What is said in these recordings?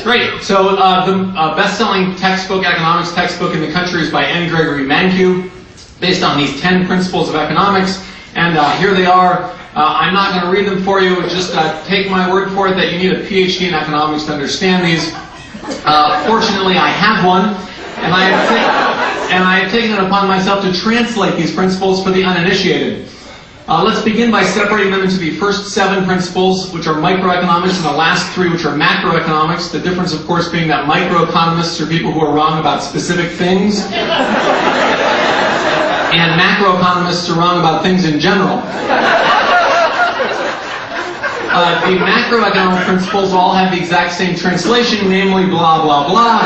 Great. So the best-selling textbook, economics textbook in the country is by N. Gregory Mankiw, based on these 10 principles of economics. And here they are. I'm not going to read them for you. Just take my word for it that you need a PhD in economics to understand these. Fortunately, I have one, and I have taken it upon myself to translate these principles for the uninitiated. Let's begin by separating them into the first 7 principles, which are microeconomics, and the last 3, which are macroeconomics. The difference, of course, being that microeconomists are people who are wrong about specific things, and macroeconomists are wrong about things in general. The macroeconomic principles all have the exact same translation, namely blah, blah, blah.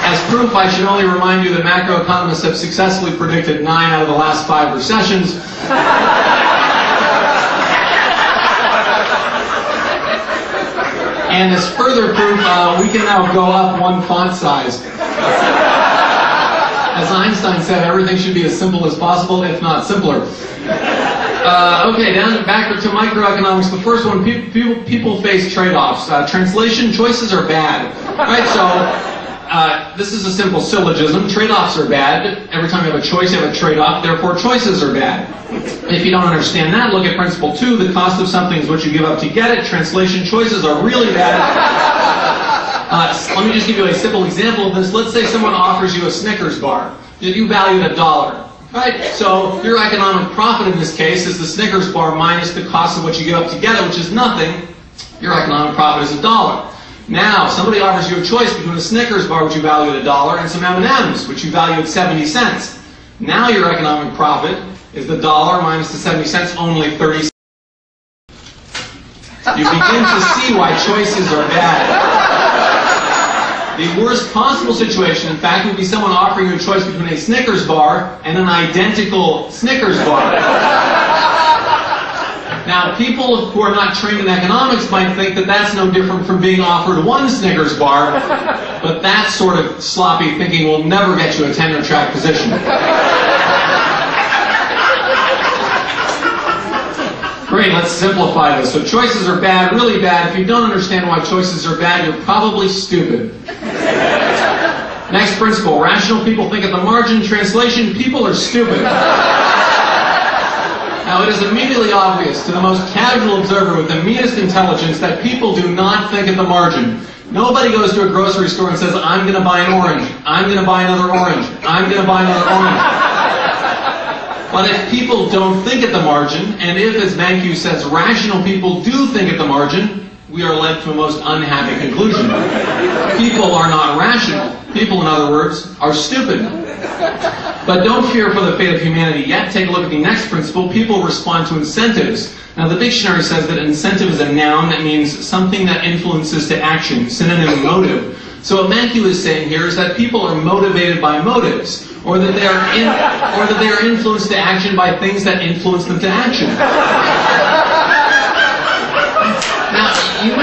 As proof, I should only remind you that macroeconomists have successfully predicted 9 out of the last 5 recessions. And as further proof, we can now go up 1 font size. As Einstein said, everything should be as simple as possible, if not simpler. Okay, back to microeconomics. The first one, people face trade-offs. Translation, choices are bad. Right, so this is a simple syllogism. Trade-offs are bad. Every time you have a choice, you have a trade-off. Therefore, choices are bad. If you don't understand that, look at principle 2. The cost of something is what you give up to get it. Translation, choices are really bad. Let me just give you a simple example of this. Let's say someone offers you a Snickers bar that you value at $1. Right? So your economic profit in this case is the Snickers bar minus the cost of what you give up to get it, which is nothing. Your economic profit is $1. Now, somebody offers you a choice between a Snickers bar, which you value at $1, and some M&Ms, which you value at 70 cents. Now your economic profit is the $1 minus the 70 cents, only 30 cents. You begin to see why choices are bad. The worst possible situation, in fact, would be someone offering you a choice between a Snickers bar and an identical Snickers bar. Now, people who are not trained in economics might think that that's no different from being offered 1 Snickers bar, but that sort of sloppy thinking will never get you a tenure-track position. Great, let's simplify this. So choices are bad, really bad. If you don't understand why choices are bad, you're probably stupid. Next principle, rational people think at the margin. Translation, people are stupid. Now, it is immediately obvious to the most casual observer with the meanest intelligence that people do not think at the margin. Nobody goes to a grocery store and says, I'm going to buy an orange, I'm going to buy another orange, I'm going to buy another orange. But if people don't think at the margin, and if, as Mankiw says, rational people do think at the margin, we are led to a most unhappy conclusion. People are not rational. People, in other words, are stupid. But don't fear for the fate of humanity yet. Take a look at the next principle. People respond to incentives. Now, the dictionary says that incentive is a noun that means something that influences to action, synonym motive. So what Mankiw is saying here is that people are motivated by motives, or that they are influenced to action by things that influence them to action. Now, you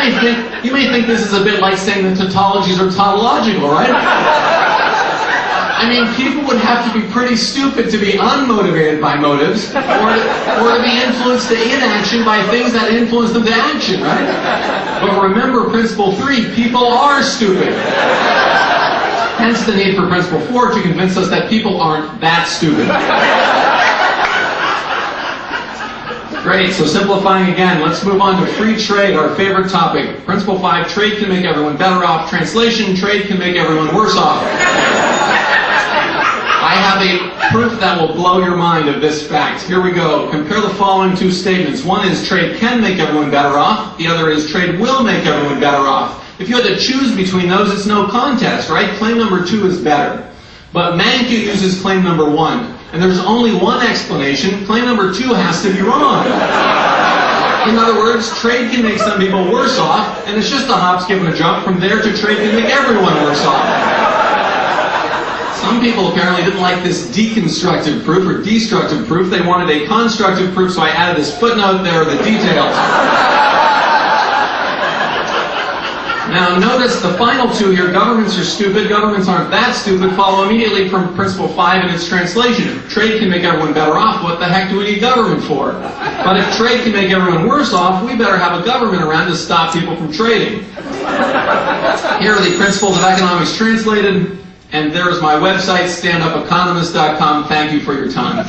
may think this is a bit like saying that tautologies are tautological, right? I mean, people would have to be pretty stupid to be unmotivated by motives, or to be influenced to inaction by things that influence them to action, right? But remember principle 3, people are stupid. Hence the need for principle 4 to convince us that people aren't that stupid. Great, so simplifying again, let's move on to free trade, our favorite topic. Principle 5, trade can make everyone better off. Translation, trade can make everyone worse off. I have a proof that will blow your mind of this fact. Here we go. Compare the following 2 statements. One is trade can make everyone better off. The other is trade will make everyone better off. If you had to choose between those, it's no contest, right? Claim number 2 is better. But Mankiw uses claim number 1. And there's only one explanation. Claim number 2 has to be wrong. In other words, trade can make some people worse off, and it's just a hop, skip, and a jump from there to trade can make everyone worse off. Some people apparently didn't like this deconstructive proof or destructive proof. They wanted a constructive proof, so I added this footnote. There are the details. Now notice the final two here, governments are stupid, governments aren't that stupid, follow immediately from principle 5 in its translation. If trade can make everyone better off, what the heck do we need government for? But if trade can make everyone worse off, we better have a government around to stop people from trading. Here are the principles of economics translated, and there is my website, standupeconomist.com. Thank you for your time.